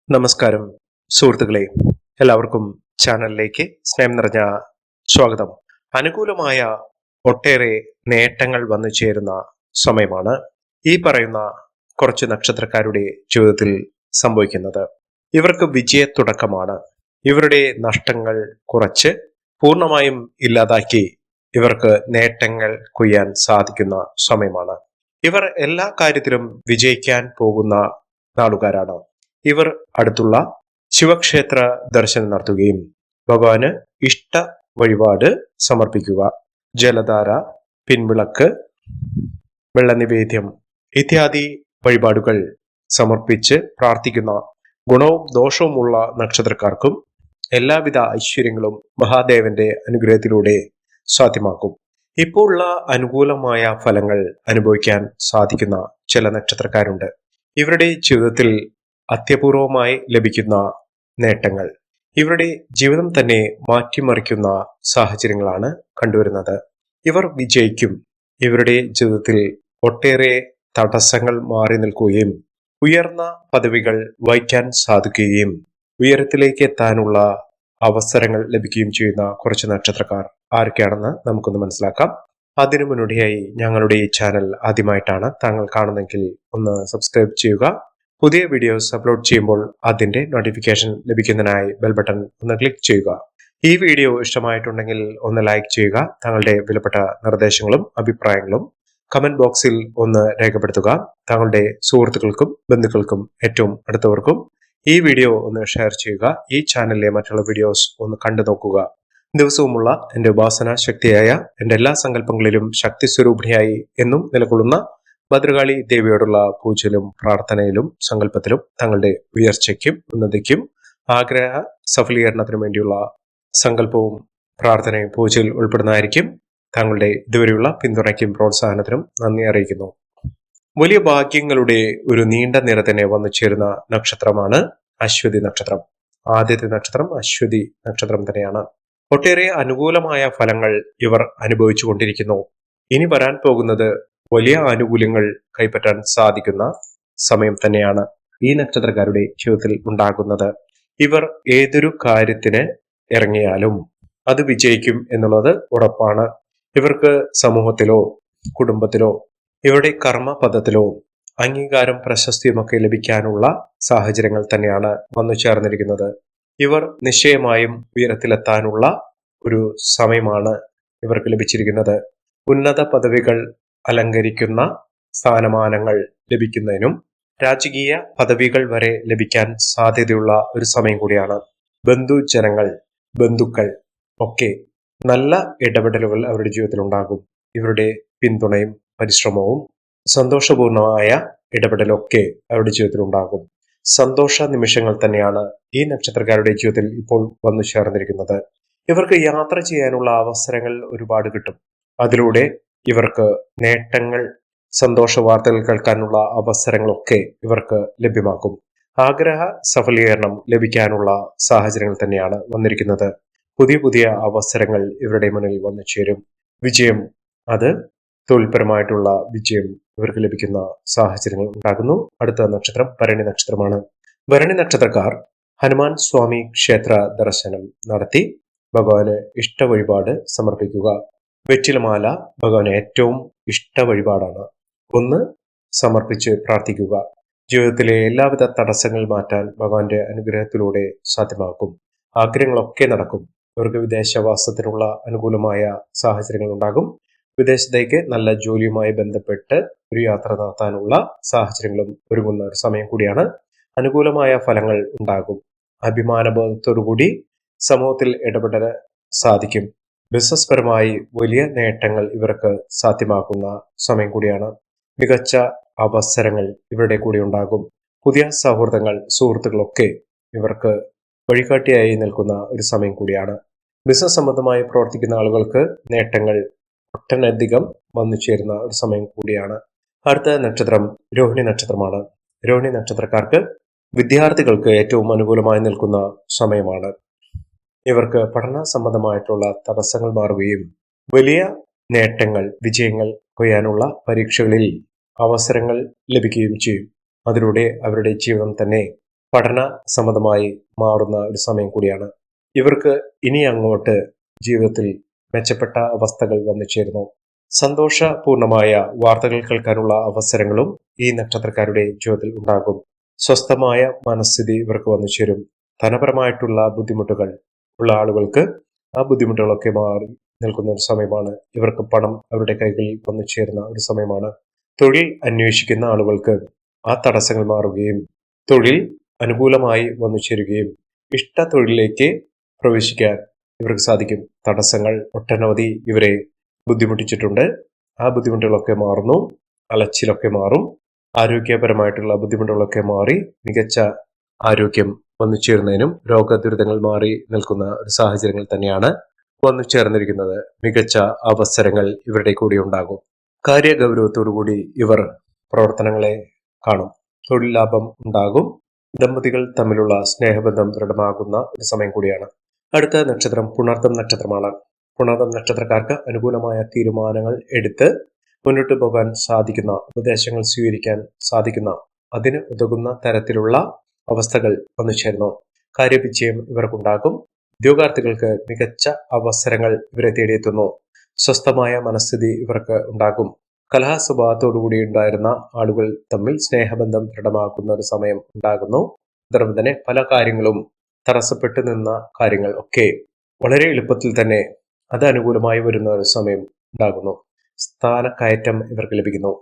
നമസ്കാരം സുഹൃത്തുക്കളെ, എല്ലാവർക്കും ചാനലിലേക്ക് സ്നേഹം നിറഞ്ഞ സ്വാഗതം. അനുകൂലമായ ഒട്ടേറെ നേട്ടങ്ങൾ വന്നു ചേരുന്ന സമയമാണ് ഈ പറയുന്ന കുറച്ച് നക്ഷത്രക്കാരുടെ ജീവിതത്തിൽ സംഭവിക്കുന്നത്. ഇവർക്ക് വിജയത്തുടക്കമാണ്. ഇവരുടെ നഷ്ടങ്ങൾ കുറച്ച് പൂർണ്ണമായും ഇല്ലാതാക്കി ഇവർക്ക് നേട്ടങ്ങൾ കൊയ്യാൻ സാധിക്കുന്ന സമയമാണ്. ഇവർ എല്ലാ കാര്യത്തിലും വിജയിക്കാൻ പോകുന്ന നാളുകാരാണ്. ഇവർ അടുത്തുള്ള ശിവക്ഷേത്ര ദർശനം നടത്തുകയും ഭഗവാന് ഇഷ്ട വഴിപാട് സമർപ്പിക്കുക, ജലധാര, പിൻവിളക്ക്, വെള്ളനിവേദ്യം ഇത്യാദി വഴിപാടുകൾ സമർപ്പിച്ച് പ്രാർത്ഥിക്കുന്ന ഗുണവും ദോഷവുമുള്ള നക്ഷത്രക്കാർക്കും എല്ലാവിധ ഐശ്വര്യങ്ങളും മഹാദേവന്റെ അനുഗ്രഹത്തിലൂടെ സാധ്യമാക്കും. ഇപ്പോൾ ഉള്ള അനുകൂലമായ ഫലങ്ങൾ അനുഭവിക്കാൻ സാധിക്കുന്ന ചില നക്ഷത്രക്കാരുണ്ട്. ഇവരുടെ ജീവിതത്തിൽ അത്യപൂർവമായി ലഭിക്കുന്ന നേട്ടങ്ങൾ ഇവരുടെ ജീവിതം തന്നെ മാറ്റിമറിക്കുന്ന സാഹചര്യങ്ങളാണ് കണ്ടുവരുന്നത്. ഇവർ വിജയിക്കും. ഇവരുടെ ജീവിതത്തിൽ ഒട്ടേറെ തടസ്സങ്ങൾ മാറി നിൽക്കുകയും ഉയർന്ന പദവികൾ വഹിക്കാൻ സാധിക്കുകയും ഉയരത്തിലേക്ക് എത്താനുള്ള അവസരങ്ങൾ ലഭിക്കുകയും ചെയ്യുന്ന കുറച്ച് നക്ഷത്രക്കാർ ആരൊക്കെയാണെന്ന് നമുക്കൊന്ന് മനസ്സിലാക്കാം. അതിനു മുന്നോടിയായി ഞങ്ങളുടെ ഈ ചാനൽ ആദ്യമായിട്ടാണ് താങ്കൾ കാണുന്നെങ്കിൽ ഒന്ന് സബ്സ്ക്രൈബ് ചെയ്യുക. പുതിയ വീഡിയോസ് അപ്ലോഡ് ചെയ്യുമ്പോൾ അതിന്റെ നോട്ടിഫിക്കേഷൻ ലഭിക്കുന്നതിനായി ബെൽ ബട്ടൺ ഒന്ന് ക്ലിക്ക് ചെയ്യുക. ഈ വീഡിയോ ഇഷ്ടമായിട്ടുണ്ടെങ്കിൽ ഒന്ന് ലൈക്ക് ചെയ്യുക. താങ്കളുടെ വിലപ്പെട്ട നിർദ്ദേശങ്ങളും അഭിപ്രായങ്ങളും കമന്റ് ബോക്സിൽ ഒന്ന് രേഖപ്പെടുത്തുക. താങ്കളുടെ സുഹൃത്തുക്കൾക്കും ബന്ധുക്കൾക്കും ഏറ്റവും അടുത്തവർക്കും ഈ വീഡിയോ ഒന്ന് ഷെയർ ചെയ്യുക. ഈ ചാനലിലെ മറ്റുള്ള വീഡിയോസ് ഒന്ന് കണ്ടു നോക്കുക. ദിവസവുമുള്ള എന്റെ ഉപാസന ശക്തിയായ എന്റെ എല്ലാ സങ്കല്പങ്ങളിലും ശക്തി സ്വരൂപിണിയായി എന്നും നിലകൊള്ളുന്ന ഭദ്രകാളി ദേവിയോടുള്ള പൂജയിലും പ്രാർത്ഥനയിലും സങ്കല്പത്തിലും തങ്ങളുടെ ഉയർച്ചയ്ക്കും ഉന്നതിക്കും ആഗ്രഹ സഫലീകരണത്തിനു വേണ്ടിയുള്ള സങ്കല്പവും പ്രാർത്ഥനയും പൂജയിൽ ഉൾപ്പെടുന്നതായിരിക്കും. താങ്കളുടെ ഇതുവരെയുള്ള പിന്തുണയ്ക്കും പ്രോത്സാഹനത്തിനും നന്ദി അറിയിക്കുന്നു. വലിയ ഭാഗ്യങ്ങളുടെ ഒരു നീണ്ട നിര തന്നെ വന്നു ചേരുന്ന നക്ഷത്രമാണ് അശ്വതി നക്ഷത്രം. ആദ്യത്തെ നക്ഷത്രം അശ്വതി നക്ഷത്രം തന്നെയാണ്. ഒട്ടേറെ അനുകൂലമായ ഫലങ്ങൾ ഇവർ അനുഭവിച്ചു കൊണ്ടിരിക്കുന്നു. ഇനി വരാൻ പോകുന്നത് വലിയ ആനുകൂല്യങ്ങൾ കൈപ്പറ്റാൻ സാധിക്കുന്ന സമയം തന്നെയാണ് ഈ നക്ഷത്രക്കാരുടെ ജീവിതത്തിൽ ഉണ്ടാകുന്നത്. ഇവർ ഏതൊരു കാര്യത്തിന് ഇറങ്ങിയാലും അത് വിജയിക്കും എന്നുള്ളത് ഉറപ്പാണ്. ഇവർക്ക് സമൂഹത്തിലോ കുടുംബത്തിലോ ഇവരുടെ കർമ്മപദത്തിലോ അംഗീകാരം പ്രശസ്തിയുമൊക്കെ ലഭിക്കാനുള്ള സാഹചര്യങ്ങൾ തന്നെയാണ് വന്നു ചേർന്നിരിക്കുന്നത്. ഇവർ നിശ്ചയമായും ഉയരത്തിലെത്താനുള്ള ഒരു സമയമാണ് ഇവർക്ക് ലഭിച്ചിരിക്കുന്നത്. ഉന്നത പദവികൾ അലങ്കരിക്കുന്ന സ്ഥാനമാനങ്ങൾ ലഭിക്കുന്നതിനും രാജകീയ പദവികൾ വരെ ലഭിക്കാൻ സാധ്യതയുള്ള ഒരു സമയം കൂടിയാണ്. ബന്ധുക്കൾ ഒക്കെ നല്ല ഇടപെടലുകൾ അവരുടെ ജീവിതത്തിൽ ഉണ്ടാകും. ഇവരുടെ പിന്തുണയും പരിശ്രമവും സന്തോഷപൂർണമായ ഇടപെടലൊക്കെ അവരുടെ ജീവിതത്തിൽ ഉണ്ടാകും. സന്തോഷ നിമിഷങ്ങൾ തന്നെയാണ് ഈ നക്ഷത്രക്കാരുടെ ജീവിതത്തിൽ ഇപ്പോൾ വന്നു ചേർന്നിരിക്കുന്നത്. ഇവർക്ക് യാത്ര ചെയ്യാനുള്ള അവസരങ്ങൾ ഒരുപാട് കിട്ടും. അതിലൂടെ ഇവർക്ക് നേട്ടങ്ങൾ, സന്തോഷ വാർത്തകൾ കേൾക്കാനുള്ള അവസരങ്ങളൊക്കെ ഇവർക്ക് ലഭ്യമാക്കും. ആഗ്രഹ സഫലീകരണം ലഭിക്കാനുള്ള സാഹചര്യങ്ങൾ തന്നെയാണ് വന്നിരിക്കുന്നത്. പുതിയ പുതിയ അവസരങ്ങൾ ഇവരുടെ മുന്നിൽ വന്നു ചേരും. വിജയം, അത് തൊഴിൽപരമായിട്ടുള്ള വിജയം ഇവർക്ക് ലഭിക്കുന്ന സാഹചര്യങ്ങൾ ഉണ്ടാകുന്നു. അടുത്ത നക്ഷത്രം ഭരണി നക്ഷത്രമാണ്. ഭരണി നക്ഷത്രക്കാർ ഹനുമാൻ സ്വാമി ക്ഷേത്ര ദർശനം നടത്തി ഭഗവാന് ഇഷ്ട വഴിപാട് സമർപ്പിക്കുക. വെറ്റിലമാല ഭഗവാന് ഏറ്റവും ഇഷ്ട വഴിപാടാണ്. ഒന്ന് സമർപ്പിച്ച് പ്രാർത്ഥിക്കുക. ജീവിതത്തിലെ എല്ലാവിധ തടസ്സങ്ങൾ മാറ്റാൻ ഭഗവാന്റെ അനുഗ്രഹത്തിലൂടെ സാധ്യമാക്കും. ആഗ്രഹങ്ങളൊക്കെ നടക്കും. ഇവർക്ക് വിദേശവാസത്തിനുള്ള അനുകൂലമായ സാഹചര്യങ്ങൾ ഉണ്ടാകും. വിദേശത്തേക്ക് നല്ല ജോലിയുമായി ബന്ധപ്പെട്ട് ഒരു യാത്ര നടത്താനുള്ള സാഹചര്യങ്ങളും ഒരുങ്ങുന്ന ഒരു സമയം കൂടിയാണ്. അനുകൂലമായ ഫലങ്ങൾ ഉണ്ടാകും. അഭിമാനബോധത്തോടുകൂടി സമൂഹത്തിൽ ഇടപെടാൻ സാധിക്കും. ബിസിനസ് പരമായി വലിയ നേട്ടങ്ങൾ ഇവർക്ക് സാധ്യമാക്കുന്ന സമയം കൂടിയാണ്. മികച്ച അവസരങ്ങൾ ഇവരുടെ കൂടെ ഉണ്ടാകും. പുതിയ സൗഹൃദങ്ങൾ, സുഹൃത്തുക്കളൊക്കെ ഇവർക്ക് വഴികാട്ടിയായി നിൽക്കുന്ന ഒരു സമയം കൂടിയാണ്. ബിസിനസ് സംബന്ധമായി പ്രവർത്തിക്കുന്ന ആളുകൾക്ക് നേട്ടങ്ങൾ ഒട്ടനധികം വന്നു ചേരുന്ന ഒരു സമയം കൂടിയാണ്. അടുത്ത നക്ഷത്രം രോഹിണി നക്ഷത്രമാണ്. രോഹിണി നക്ഷത്രക്കാർക്ക് വിദ്യാർത്ഥികൾക്ക് ഏറ്റവും അനുകൂലമായി നിൽക്കുന്ന സമയമാണ്. ഇവർക്ക് പഠന സംബന്ധമായിട്ടുള്ള തടസ്സങ്ങൾ മാറുകയും വലിയ നേട്ടങ്ങൾ, വിജയങ്ങൾ കൊയ്യാനുള്ള പരീക്ഷകളിൽ അവസരങ്ങൾ ലഭിക്കുകയും ചെയ്യും. അതിലൂടെ അവരുടെ ജീവിതം തന്നെ പഠന സംബന്ധമായി മാറുന്ന ഒരു സമയം കൂടിയാണ്. ഇവർക്ക് ഇനി അങ്ങോട്ട് ജീവിതത്തിൽ മെച്ചപ്പെട്ട അവസ്ഥകൾ വന്നു ചേരുന്നു. സന്തോഷപൂർണമായ വാർത്തകൾ കേൾക്കാനുള്ള അവസരങ്ങളും ഈ നക്ഷത്രക്കാരുടെ ജീവിതത്തിൽ ഉണ്ടാകും. സ്വസ്ഥമായ മനസ്ഥിതി ഇവർക്ക് വന്നു ചേരും. ധനപരമായിട്ടുള്ള ബുദ്ധിമുട്ടുകൾ ഉള്ള ആളുകൾക്ക് ആ ബുദ്ധിമുട്ടുകളൊക്കെ മാറി നിൽക്കുന്ന ഒരു സമയമാണ്. ഇവർക്ക് പണം അവരുടെ കൈകളിൽ വന്നു ചേരുന്ന ഒരു സമയമാണ്. തൊഴിൽ അന്വേഷിക്കുന്ന ആളുകൾക്ക് ആ തടസ്സങ്ങൾ മാറുകയും തൊഴിൽ അനുകൂലമായി വന്നു ചേരുകയും ഇഷ്ട തൊഴിലിലേക്ക് പ്രവേശിക്കാൻ ഇവർക്ക് സാധിക്കും. തടസ്സങ്ങൾ ഒട്ടനവധി ഇവരെ ബുദ്ധിമുട്ടിച്ചിട്ടുണ്ട്. ആ ബുദ്ധിമുട്ടുകളൊക്കെ മാറുന്നു. അലച്ചിലൊക്കെ മാറും. ആരോഗ്യപരമായിട്ടുള്ള ബുദ്ധിമുട്ടുകളൊക്കെ മാറി മികച്ച ആരോഗ്യം വന്നു ചേരുന്നതിനും രോഗദുരിതങ്ങൾ മാറി നിൽക്കുന്ന ഒരു സാഹചര്യങ്ങൾ തന്നെയാണ് വന്നു ചേർന്നിരിക്കുന്നത്. മികച്ച അവസരങ്ങൾ ഇവരുടെ കൂടി ഉണ്ടാകും. കാര്യഗൗരവത്തോടുകൂടി ഇവർ പ്രവർത്തനങ്ങളെ കാണും. തൊഴിൽ ലാഭം ഉണ്ടാകും. ദമ്പതികൾ തമ്മിലുള്ള സ്നേഹബന്ധം ദൃഢമാകുന്ന ഒരു സമയം കൂടിയാണ്. അടുത്ത നക്ഷത്രം പുണർദം നക്ഷത്രമാണ്. പുണർദം നക്ഷത്രക്കാർക്ക് അനുകൂലമായ തീരുമാനങ്ങൾ എടുത്ത് മുന്നോട്ട് പോകാൻ സാധിക്കുന്ന, ഉപദേശങ്ങൾ സ്വീകരിക്കാൻ സാധിക്കുന്ന, അതിന് ഉതകുന്ന തരത്തിലുള്ള അവസ്ഥകൾ വന്നു ചേരുന്നു. കാര്യവിജയം ഇവർക്കുണ്ടാകും. ഉദ്യോഗാർത്ഥികൾക്ക് മികച്ച അവസരങ്ങൾ ഇവരെ തേടിയെത്തുന്നു. സ്വസ്ഥമായ മനസ്ഥിതി ഇവർക്ക് ഉണ്ടാകും. കലഹ സ്വഭാവത്തോടുകൂടി ഉണ്ടായിരുന്ന ആളുകൾ തമ്മിൽ സ്നേഹബന്ധം ദൃഢമാക്കുന്ന ഒരു സമയം ഉണ്ടാകുന്നു. അതോടൊപ്പം തന്നെ പല കാര്യങ്ങളും തടസ്സപ്പെട്ടു നിന്ന കാര്യങ്ങൾ ഒക്കെ വളരെ എളുപ്പത്തിൽ തന്നെ അത് അനുകൂലമായി വരുന്ന ഒരു സമയം ഉണ്ടാകുന്നു. സ്ഥാനക്കയറ്റം ഇവർക്ക് ലഭിക്കുന്നു.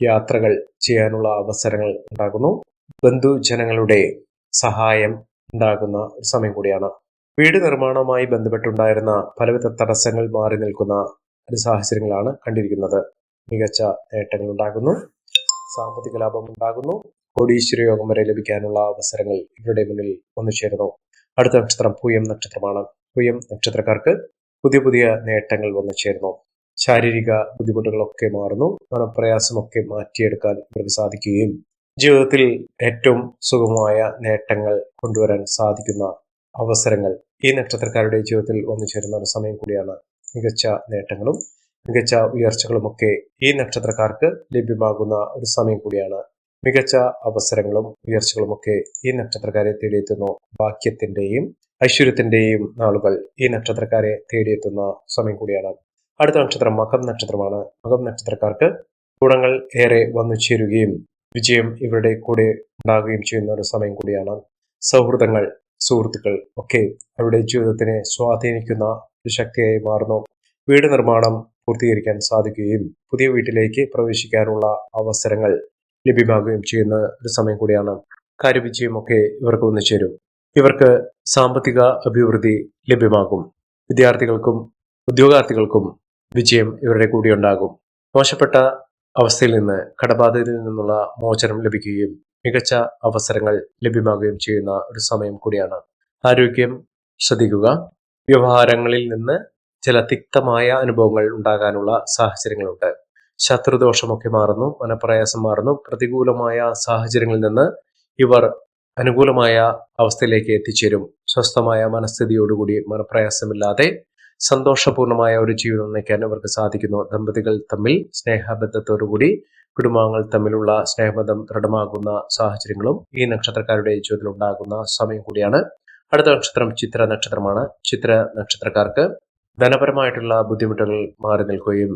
യാത്രകൾ ചെയ്യാനുള്ള അവസരങ്ങൾ ഉണ്ടാകുന്നു. ബന്ധുജനങ്ങളുടെ സഹായം ഉണ്ടാകുന്ന ഒരു സമയം കൂടിയാണ്. വീട് നിർമ്മാണവുമായി ബന്ധപ്പെട്ടുണ്ടായിരുന്ന പലവിധ തടസ്സങ്ങൾ മാറി നിൽക്കുന്ന ഒരു സാഹചര്യങ്ങളാണ് കണ്ടിരിക്കുന്നത്. മികച്ച നേട്ടങ്ങൾ ഉണ്ടാകുന്നു. സാമ്പത്തിക ലാഭം ഉണ്ടാകുന്നു. കോടീശ്വര യോഗം വരെ ലഭിക്കാനുള്ള അവസരങ്ങൾ ഇവരുടെ മുന്നിൽ വന്നു ചേരുന്നു. അടുത്ത നക്ഷത്രം പൂയം നക്ഷത്രമാണ്. പൂയം നക്ഷത്രക്കാർക്ക് പുതിയ പുതിയ നേട്ടങ്ങൾ വന്നു ചേരുന്നു. ശാരീരിക ബുദ്ധിമുട്ടുകളൊക്കെ മാറുന്നു. മനപ്രയാസമൊക്കെ മാറ്റിയെടുക്കാൻ ഇവർക്ക് സാധിക്കുകയും ജീവിതത്തിൽ ഏറ്റവും സുഗമമായ നേട്ടങ്ങൾ കൊണ്ടുവരാൻ സാധിക്കുന്ന അവസരങ്ങൾ ഈ നക്ഷത്രക്കാരുടെ ജീവിതത്തിൽ വന്നു ചേരുന്ന ഒരു സമയം കൂടിയാണ്. മികച്ച നേട്ടങ്ങളും മികച്ച ഉയർച്ചകളുമൊക്കെ ഈ നക്ഷത്രക്കാർക്ക് ലഭ്യമാകുന്ന ഒരു സമയം കൂടിയാണ്. മികച്ച അവസരങ്ങളും ഉയർച്ചകളുമൊക്കെ ഈ നക്ഷത്രക്കാരെ തേടിയെത്തുന്നു. ഭാഗ്യത്തിന്റെയും ഐശ്വര്യത്തിന്റെയും നാളുകൾ ഈ നക്ഷത്രക്കാരെ തേടിയെത്തുന്ന സമയം കൂടിയാണ്. അടുത്ത നക്ഷത്രം മകം നക്ഷത്രമാണ്. മകം നക്ഷത്രക്കാർക്ക് ഗുണങ്ങൾ ഏറെ വന്നു ചേരുകയും വിജയം ഇവരുടെ കൂടെ ഉണ്ടാകുകയും ചെയ്യുന്ന ഒരു സമയം കൂടിയാണ്. സൗഹൃദങ്ങൾ, സുഹൃത്തുക്കൾ ഒക്കെ അവരുടെ ജീവിതത്തിനെ സ്വാധീനിക്കുന്ന ഒരു ശക്തിയായി മാറുന്നു. വീട് നിർമ്മാണം പൂർത്തീകരിക്കാൻ സാധിക്കുകയും പുതിയ വീട്ടിലേക്ക് പ്രവേശിക്കാനുള്ള അവസരങ്ങൾ ലഭ്യമാകുകയും ചെയ്യുന്ന ഒരു സമയം കൂടിയാണ്. കാര്യവിജയമൊക്കെ ഇവർക്ക് വന്നു ചേരും. ഇവർക്ക് സാമ്പത്തിക അഭിവൃദ്ധി ലഭ്യമാകും. വിദ്യാർത്ഥികൾക്കും ഉദ്യോഗാർത്ഥികൾക്കും വിജയം ഇവരുടെ കൂടി ഉണ്ടാകും. മോശപ്പെട്ട അവസ്ഥയിൽ നിന്ന്, കടബാധ്യതയിൽ നിന്നുള്ള മോചനം ലഭിക്കുകയും മികച്ച അവസരങ്ങൾ ലഭ്യമാകുകയും ചെയ്യുന്ന ഒരു സമയം കൂടിയാണ്. ആരോഗ്യം ശ്രദ്ധിക്കുക. വ്യവഹാരങ്ങളിൽ നിന്ന് ചില തിക്തമായ അനുഭവങ്ങൾ ഉണ്ടാകാനുള്ള സാഹചര്യങ്ങളുണ്ട്. ശത്രുദോഷമൊക്കെ മാറുന്നു. മനപ്രയാസം മാറുന്നു. പ്രതികൂലമായ സാഹചര്യങ്ങളിൽ നിന്ന് ഇവർ അനുകൂലമായ അവസ്ഥയിലേക്ക് എത്തിച്ചേരും. സ്വസ്ഥമായ മനസ്ഥിതിയോടുകൂടി മനപ്രയാസമില്ലാതെ സന്തോഷപൂർണമായ ഒരു ജീവിതം നയിക്കാൻ ഇവർക്ക് സാധിക്കുന്നു. ദമ്പതികൾ തമ്മിൽ സ്നേഹബന്ധത്തോടുകൂടി കുടുംബാംഗങ്ങൾ തമ്മിലുള്ള സ്നേഹബന്ധം ദൃഢമാകുന്ന സാഹചര്യങ്ങളും ഈ നക്ഷത്രക്കാരുടെ ജീവിതത്തിൽ ഉണ്ടാകുന്ന സമയം കൂടിയാണ്. അടുത്ത നക്ഷത്രം ചിത്ര നക്ഷത്രമാണ്. ചിത്ര നക്ഷത്രക്കാർക്ക് ധനപരമായിട്ടുള്ള ബുദ്ധിമുട്ടുകൾ മാറി നിൽക്കുകയും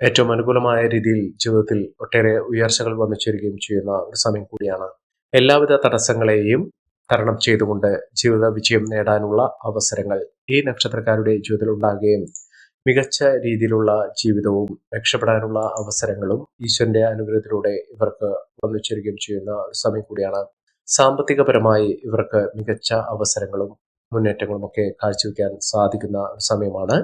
ഏറ്റവും അനുകൂലമായ രീതിയിൽ ജീവിതത്തിൽ ഒട്ടേറെ ഉയർച്ചകൾ വന്നു ചേരുകയും ചെയ്യുന്ന ഒരു സമയം കൂടിയാണ്. എല്ലാവിധ തടസ്സങ്ങളെയും തരണം ചെയ്തുകൊണ്ട് ജീവിത വിജയം നേടാനുള്ള അവസരങ്ങൾ ഈ നക്ഷത്രക്കാരുടെ ജീവിതത്തിൽ ഉണ്ടാകുകയും മികച്ച രീതിയിലുള്ള ജീവിതവും രക്ഷപ്പെടാനുള്ള അവസരങ്ങളും ഈശ്വരന്റെ അനുഗ്രഹത്തിലൂടെ ഇവർക്ക് വന്നു ചേരുകയും ചെയ്യുന്ന ഒരു സമയം കൂടിയാണ്. സാമ്പത്തികപരമായി ഇവർക്ക് മികച്ച അവസരങ്ങളും മുന്നേറ്റങ്ങളും ഒക്കെ കാഴ്ചവെക്കാൻ സാധിക്കുന്ന ഒരു സമയമാണ്.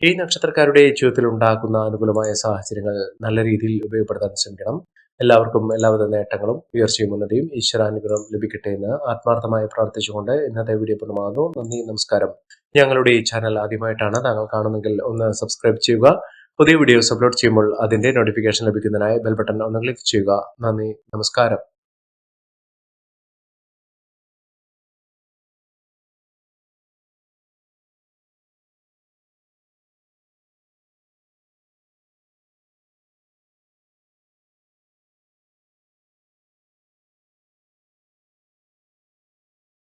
ഈ നക്ഷത്രക്കാരുടെ ജീവിതത്തിൽ ഉണ്ടാകുന്ന അനുകൂലമായ സാഹചര്യങ്ങൾ നല്ല രീതിയിൽ ഉപയോഗപ്പെടുത്താൻ ശ്രമിക്കണം. എല്ലാവർക്കും എല്ലാവിധ നേട്ടങ്ങളും ഉയർച്ചയും ഉന്നതിയും ഈശ്വരാനുഗ്രഹം ലഭിക്കട്ടെ എന്ന് ആത്മാർത്ഥമായി പ്രാർത്ഥിച്ചുകൊണ്ട് ഇന്നത്തെ വീഡിയോ പൂർണ്ണമാകുന്നു. നന്ദി, നമസ്കാരം. ഞങ്ങളുടെ ഈ ചാനൽ ആദ്യമായിട്ടാണ് താങ്കൾ കാണുന്നെങ്കിൽ ഒന്ന് സബ്സ്ക്രൈബ് ചെയ്യുക. പുതിയ വീഡിയോസ് അപ്ലോഡ് ചെയ്യുമ്പോൾ അതിന്റെ നോട്ടിഫിക്കേഷൻ ലഭിക്കുന്നതിനായി ബെൽ ബട്ടൺ ഒന്ന് ക്ലിക്ക് ചെയ്യുക. നന്ദി, നമസ്കാരം.